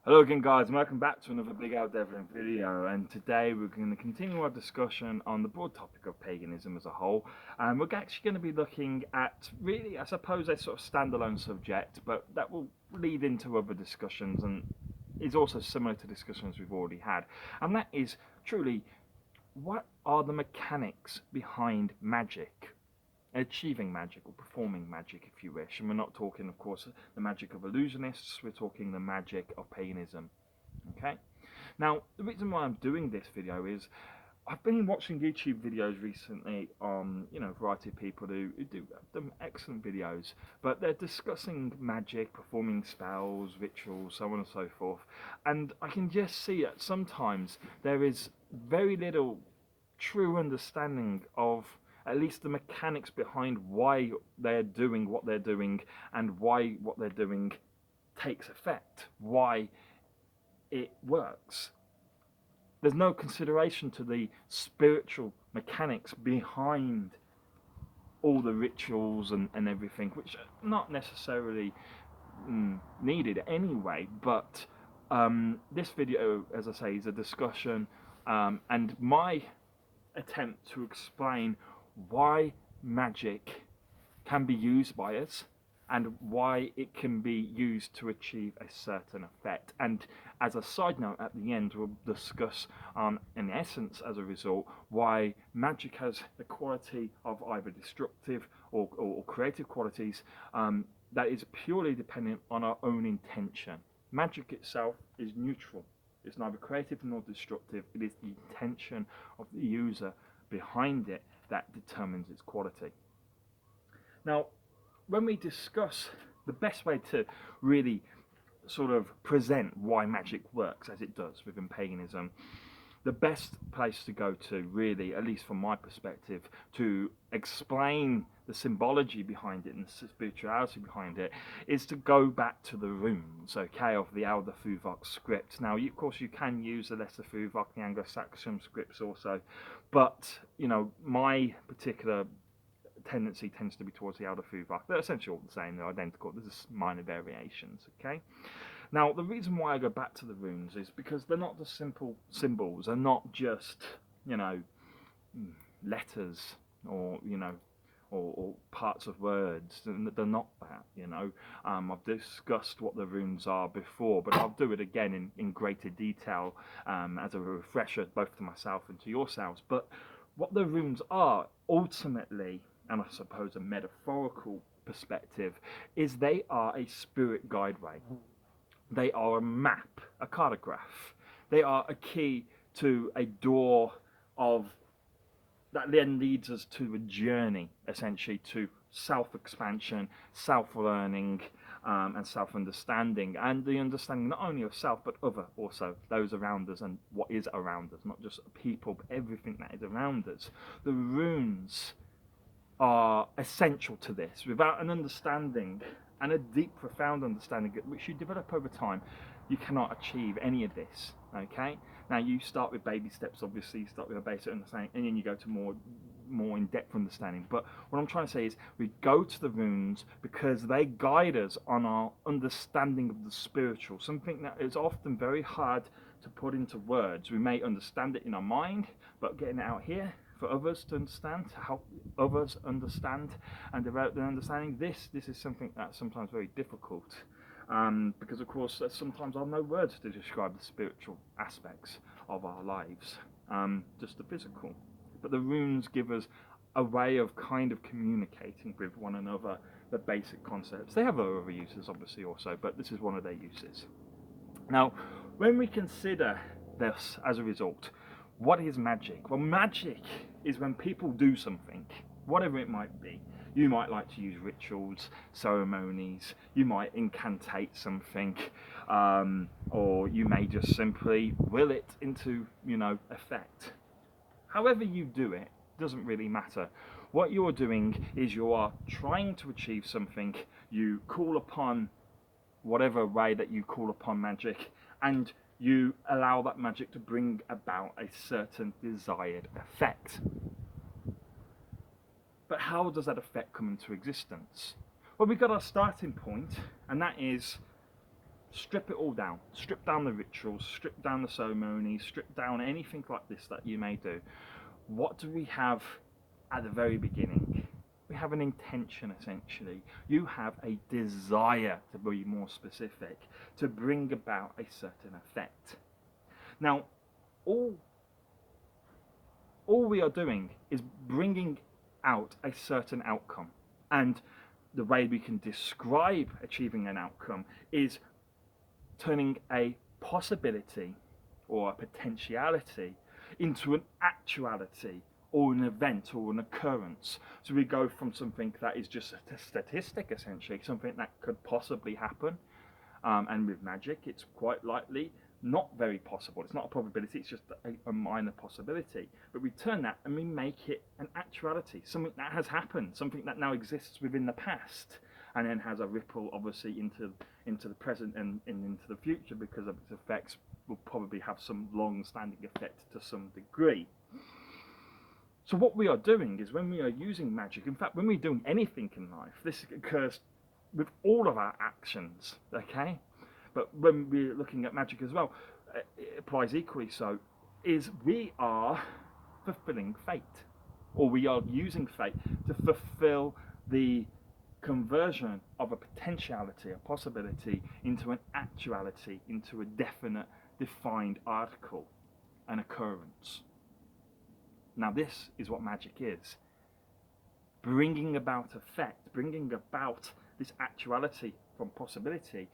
Hello again guys, and welcome back to another Big Out Devlin video, and today we're going to continue our discussion on the broad topic of paganism as a whole, and we're actually going to be looking at really, I suppose, a sort of standalone subject, but that will lead into other discussions and is also similar to discussions we've already had, and that is truly, what are the mechanics behind magic? Achieving magic or performing magic, if you wish. And we're not talking, of course, the magic of illusionists, we're talking the magic of paganism. Okay? Now, the reason why I'm doing this video is I've been watching YouTube videos recently on, a variety of people who do them excellent videos, but they're discussing magic, performing spells, rituals, so on and so forth. And I can just see that sometimes there is very little true understanding of at least the mechanics behind why they're doing what they're doing and why what they're doing takes effect, why it works. There's no consideration to the spiritual mechanics behind all the rituals and everything, which are not necessarily needed anyway, but this video, as I say, is a discussion and my attempt to explain why magic can be used by us and why it can be used to achieve a certain effect. And as a side note, at the end we'll discuss in essence, as a result, why magic has the quality of either destructive or creative qualities that is purely dependent on our own intention. Magic itself is neutral. It's neither creative nor destructive. It is the intention of the user behind it that determines its quality. Now, when we discuss the best way to really sort of present why magic works as it does within paganism, the best place to go to, really, at least from my perspective, to explain the symbology behind it and the spirituality behind it, is to go back to the runes, okay, of the Elder Fuvok script. Now, of course, you can use the Lesser Fuvok, the Anglo-Saxon scripts also, but, my particular tendency tends to be towards the Elder Fuvok. They're essentially all the same, they're identical, there's just minor variations, okay? Now, the reason why I go back to the runes is because they're not just simple symbols. They're not just, letters or, or parts of words. They're not that, I've discussed what the runes are before, but I'll do it again in greater detail as a refresher both to myself and to yourselves. But what the runes are, ultimately, and I suppose a metaphorical perspective, is they are a spirit guideway. They are a map, a cartograph. They are a key to a door of that then leads us to a journey, essentially, to self-expansion, self-learning, and self-understanding, and the understanding not only of self but other also, those around us and what is around us, not just people but everything that is around us. The runes are essential to this. Without an understanding, and a deep, profound understanding which you develop over time, you cannot achieve any of this, okay? Now, you start with baby steps, obviously. You start with a basic understanding, and then you go to more in-depth understanding. But what I'm trying to say is, we go to the runes because they guide us on our understanding of the spiritual, something that is often very hard to put into words. We may understand it in our mind, but getting it out here for others to understand, to help others understand and develop their understanding, this is something that's sometimes very difficult, because of course there sometimes are no words to describe the spiritual aspects of our lives, just the physical. But the runes give us a way of kind of communicating with one another the basic concepts. They have other uses obviously also, but this is one of their uses. Now, when we consider this as a result, what is magic? Well, magic is when people do something, whatever it might be. You might like to use rituals, ceremonies, you might incantate something, or you may just simply will it into, effect. However you do it, doesn't really matter. What you're doing is you are trying to achieve something, you call upon whatever way that you call upon magic, and you allow that magic to bring about a certain desired effect. But how does that effect come into existence? Well, we've got our starting point, and that is strip it all down. Strip down the rituals, strip down the ceremonies, strip down anything like this that you may do. What do we have at the very beginning? We have an intention, essentially. You have a desire, to be more specific, to bring about a certain effect. Now, all we are doing is bringing out a certain outcome. And the way we can describe achieving an outcome is turning a possibility or a potentiality into an actuality or an event or an occurrence. So we go from something that is just a statistic, essentially, something that could possibly happen. And with magic, it's quite likely not very possible. It's not a probability, it's just a minor possibility. But we turn that and we make it an actuality, something that has happened, something that now exists within the past, and then has a ripple, obviously, into the present and into the future, because of its effects will probably have some long-standing effect to some degree. So what we are doing is, when we are using magic, in fact, when we're doing anything in life, this occurs with all of our actions, okay? But when we're looking at magic as well, it applies equally so, is we are fulfilling fate, or we are using fate to fulfill the conversion of a potentiality, a possibility, into an actuality, into a definite, defined article, an occurrence. Now this is what magic is. Bringing about effect, bringing about this actuality from possibility,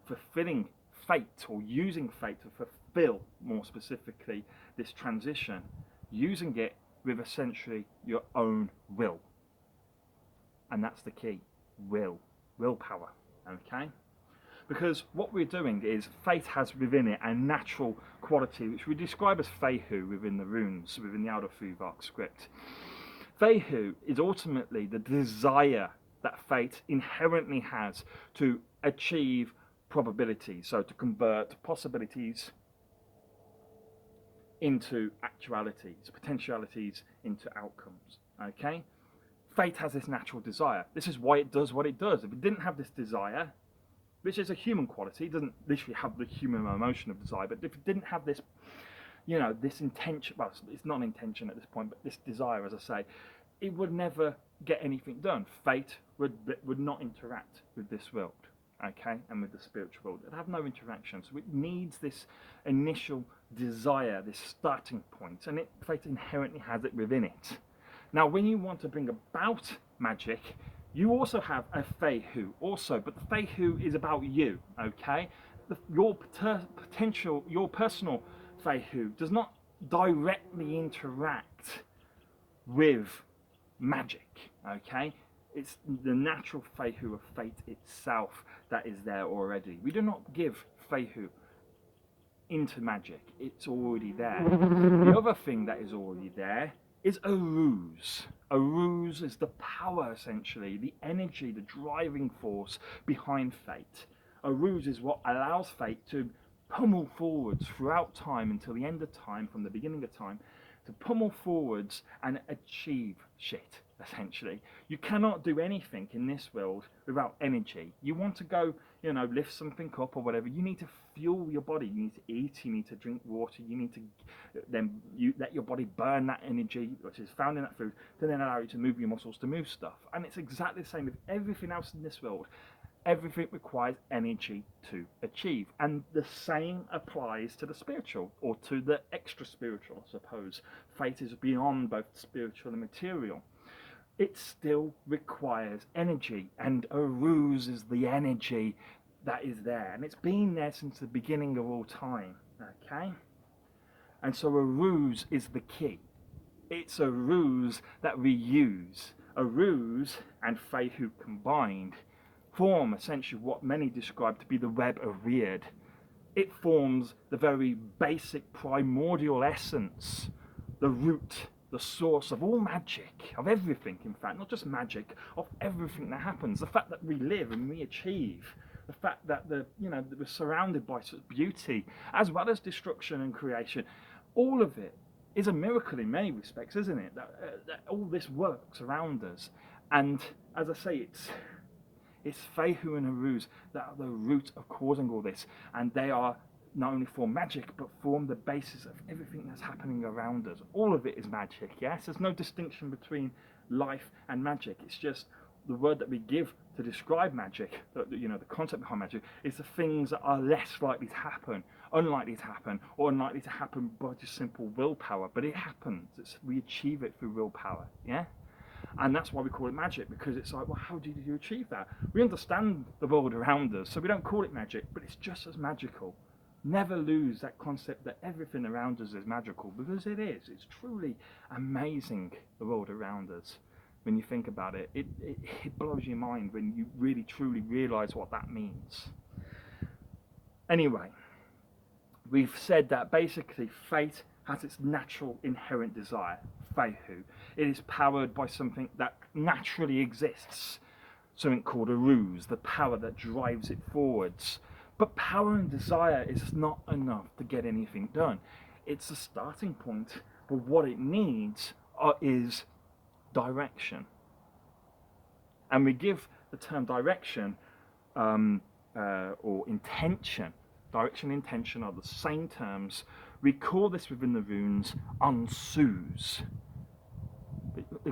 fulfilling fate, or using fate to fulfill, more specifically, this transition, using it with essentially your own will. And that's the key, willpower, okay? Because what we're doing is, fate has within it a natural quality which we describe as Feihu within the runes, within the Outer Fuvark script. Feihu is ultimately the desire that fate inherently has to achieve probabilities, so to convert possibilities into actualities, potentialities into outcomes, okay? Fate has this natural desire. This is why it does what it does. If it didn't have this desire, which is a human quality, it doesn't literally have the human emotion of desire, but if it didn't have this, this intention, well, it's not an intention at this point, but this desire, as I say, it would never get anything done. Fate would not interact with this world, okay, and with the spiritual world. It would have no interaction. So it needs this initial desire, this starting point, and fate inherently has it within it. Now, when you want to bring about magic, you also have a Feihu also, but the Feihu is about you, okay? Your potential, your personal Feihu does not directly interact with magic, okay? It's the natural Feihu of fate itself that is there already. We do not give Feihu into magic, it's already there. The other thing that is already there is a ruse. A ruse is the power, essentially, the energy, the driving force behind fate. A ruse is what allows fate to pummel forwards throughout time until the end of time, from the beginning of time, to pummel forwards and achieve shit, essentially. You cannot do anything in this world without energy. You want to go, lift something up or whatever, you need to fuel your body. You need to eat, you need to drink water, you need to then let your body burn that energy, which is found in that food, to then allow you to move your muscles to move stuff. And it's exactly the same with everything else in this world. Everything requires energy to achieve. And the same applies to the spiritual, or to the extra spiritual, I suppose. Fate is beyond both spiritual and material. It still requires energy, and a ruse is the energy that is there. And it's been there since the beginning of all time, okay? And so a ruse is the key. It's a ruse that we use. A ruse and Feihu combined form essentially what many describe to be the web of weird. It forms the very basic primordial essence, the root, the source of all magic, of everything, in fact, not just magic, of everything that happens. The fact that we live and we achieve, the fact that that we're surrounded by such beauty, as well as destruction and creation, all of it is a miracle in many respects, isn't it? That all this works around us, and as I say, It's Fehu and Aruz that are the root of causing all this, and they are not only form magic, but form the basis of everything that's happening around us. All of it is magic, yes? There's no distinction between life and magic. It's just the word that we give to describe magic, the concept behind magic, is the things that are less likely to happen, unlikely to happen, or unlikely to happen by just simple willpower. But it happens. We achieve it through willpower, yeah? And that's why we call it magic, because it's like, well, how did you achieve that? We understand the world around us, so we don't call it magic, but it's just as magical. Never lose that concept that everything around us is magical, because it is. It's truly amazing, the world around us. When you think about it, it blows your mind when you really truly realize what that means. Anyway, we've said that basically fate has its natural inherent desire, Fehu. It is powered by something that naturally exists, something called a ruse, the power that drives it forwards. But power and desire is not enough to get anything done. It's a starting point, but what it needs is direction. And we give the term direction or intention. Direction and intention are the same terms. We call this within the runes unsuz.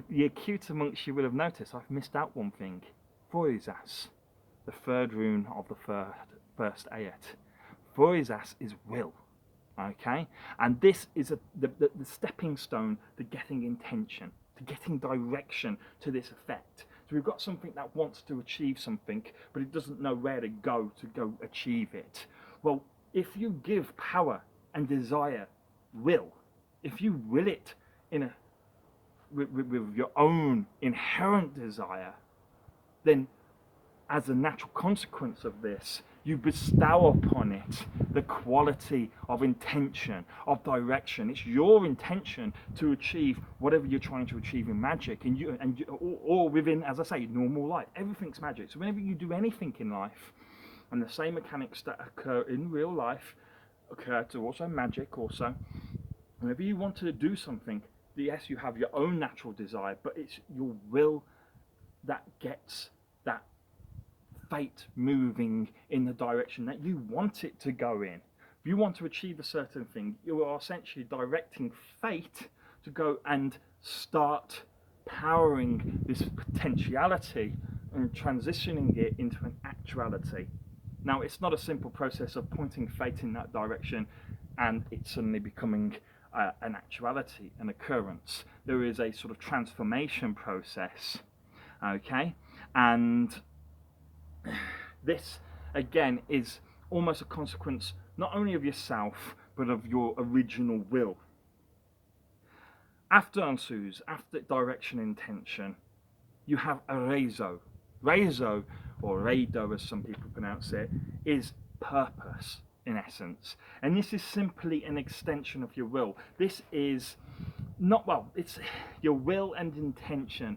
The acute amongst you will have noticed I've missed out one thing. Foizas, the third rune of the first ayat. Foizas is will. Okay? And this is the stepping stone to getting intention, to getting direction to this effect. So we've got something that wants to achieve something, but it doesn't know where to go achieve it. Well, if you give power and desire will, if you will it with your own inherent desire, then as a natural consequence of this, you bestow upon it the quality of intention, of direction. It's your intention to achieve whatever you're trying to achieve in magic, or within, as I say, normal life. Everything's magic. So whenever you do anything in life, and the same mechanics that occur in real life occur to also magic also. Whenever you want to do something, yes, you have your own natural desire, but it's your will that gets that fate moving in the direction that you want it to go in. If you want to achieve a certain thing, you are essentially directing fate to go and start powering this potentiality and transitioning it into an actuality. Now, it's not a simple process of pointing fate in that direction and it suddenly becoming an actuality, an occurrence. There is a sort of transformation process, okay? And this, again, is almost a consequence not only of yourself, but of your original will. After Ansuz, after direction intention, you have a rezo. Rezo, or reido as some people pronounce it, is purpose in essence. And this is simply an extension of your will. This is not, well, it's your will and intention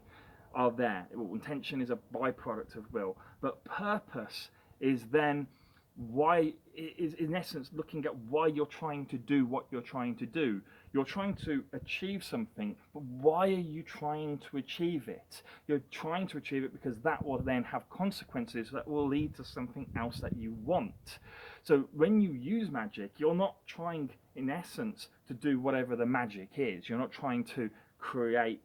are there. Well, intention is a byproduct of will, but purpose is then why, is in essence looking at why you're trying to do what you're trying to do. You're trying to achieve something, but why are you trying to achieve it? You're trying to achieve it because that will then have consequences that will lead to something else that you want. So when you use magic, you're not trying, in essence, to do whatever the magic is. You're not trying to create,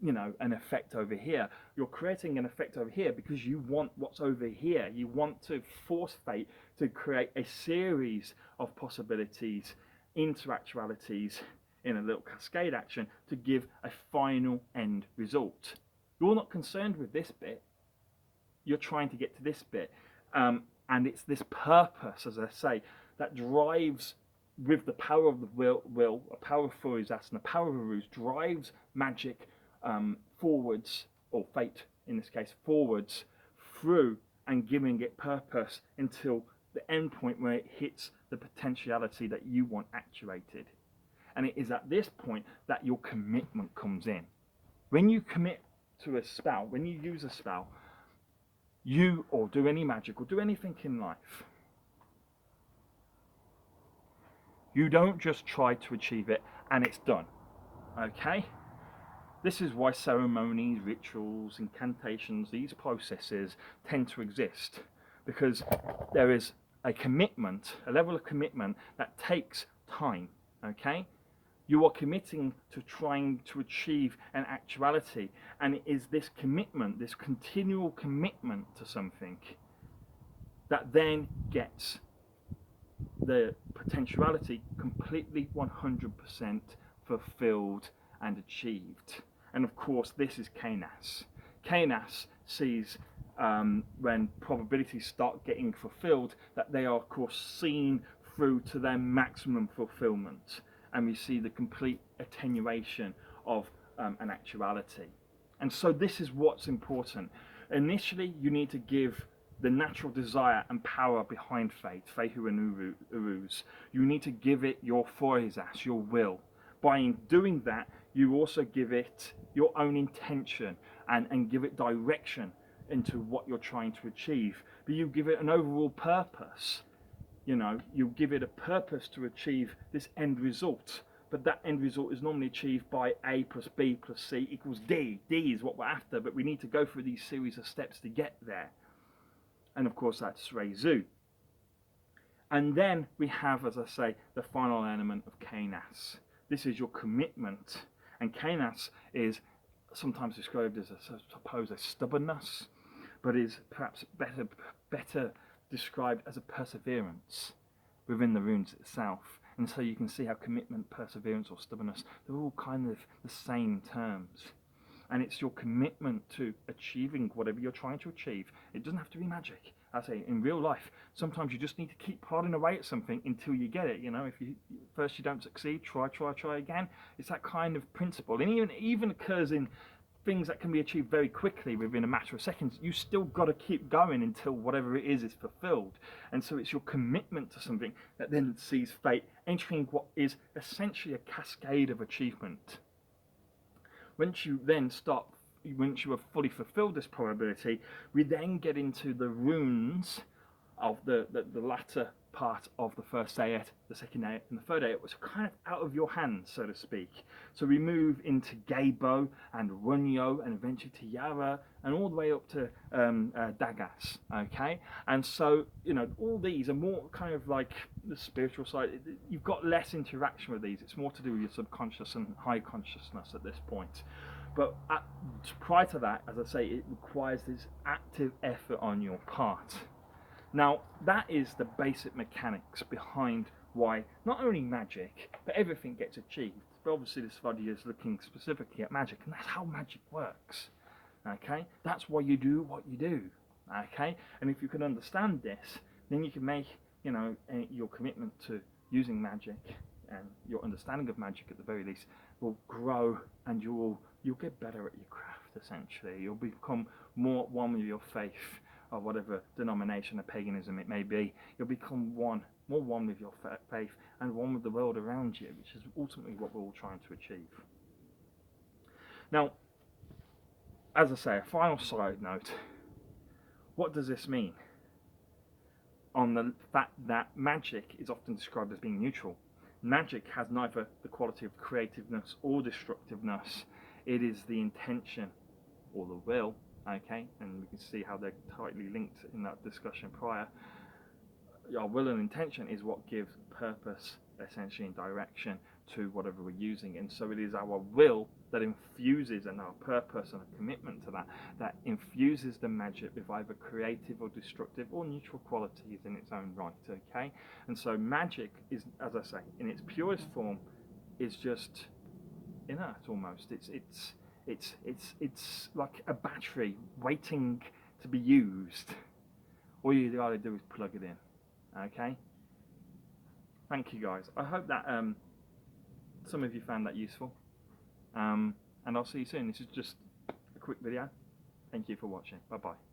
an effect over here. You're creating an effect over here because you want what's over here. You want to force fate to create a series of possibilities into actualities in a little cascade action to give a final end result. You're not concerned with this bit. You're trying to get to this bit. And it's this purpose, as I say, that drives, with the power of the will, a power of Furizas and the power of Aruz, drives magic forwards, or fate in this case, forwards through and giving it purpose until the end point where it hits the potentiality that you want actuated. And it is at this point that your commitment comes in. When you commit to a spell, when you use a spell, you, or do any magic, or do anything in life, you don't just try to achieve it and it's done, okay? This is why ceremonies, rituals, incantations, these processes tend to exist, because there is a commitment, a level of commitment that takes time, okay? You are committing to trying to achieve an actuality, and it is this commitment, this continual commitment to something, that then gets the potentiality completely 100% fulfilled and achieved. And of course, this is Canas. Canas sees when probabilities start getting fulfilled, that they are of course seen through to their maximum fulfillment, and we see the complete attenuation of an actuality. And so this is what's important. Initially, you need to give the natural desire and power behind fate, Fehu and Uruz. You need to give it your foizas, your will. By doing that, you also give it your own intention and give it direction into what you're trying to achieve. But you give it an overall purpose. You know, you give it a purpose to achieve this end result. But that end result is normally achieved by A plus B plus C equals D. D is what we're after, but we need to go through these series of steps to get there. And of course that's Rezu. And then we have, as I say, the final element of Canas. This is your commitment. And Canas is sometimes described as, I suppose, a stubbornness, but is perhaps better described as a perseverance within the runes itself. And so you can see how commitment, perseverance, or stubbornness, they're all kind of the same terms. And it's your commitment to achieving whatever you're trying to achieve. It doesn't have to be magic. I say, in real life, sometimes you just need to keep plodding away at something until you get it. You know, if you first don't succeed, try again. It's that kind of principle. And even occurs in things that can be achieved very quickly within a matter of seconds. You still got to keep going until whatever it is fulfilled. And so it's your commitment to something that then sees fate entering what is essentially a cascade of achievement. Once you have fully fulfilled this probability, we then get into the runes of the latter part of the first ayat, the second ayat, and the third ayat, which are kind of out of your hands, so to speak. So we move into Gabo and Runyo, and eventually to Yara, and all the way up to Dagas, okay? And so, you know, all these are more kind of like the spiritual side. You've got less interaction with these. It's more to do with your subconscious and high consciousness at this point. But prior to that, as I say, it requires this active effort on your part. Now, that is the basic mechanics behind why not only magic, but everything gets achieved. But obviously this video is looking specifically at magic, and that's how magic works. Okay? That's why you do what you do. Okay? And if you can understand this, then you can make, you know, your commitment to using magic and your understanding of magic at the very least will grow, and you'll get better at your craft, essentially. You'll become more one with your faith, or whatever denomination of paganism it may be. You'll become more one with your faith and one with the world around you, which is ultimately what we're all trying to achieve. Now, as I say, a final side note, what does this mean? On the fact that magic is often described as being neutral. Magic has neither the quality of creativeness or destructiveness. It is the intention or the will, okay, and we can see how they're tightly linked in that discussion prior. Our will and intention is what gives purpose, essentially, and direction to whatever we're using. And so it is our will that infuses, and our purpose and a commitment to that infuses the magic with either creative or destructive or neutral qualities in its own right, okay? And so magic is, as I say, in its purest form, is just inert almost. It's like a battery waiting to be used. All you gotta do is plug it in. Okay? Thank you guys. I hope that some of you found that useful. And I'll see you soon. This is just a quick video. Thank you for watching. Bye bye.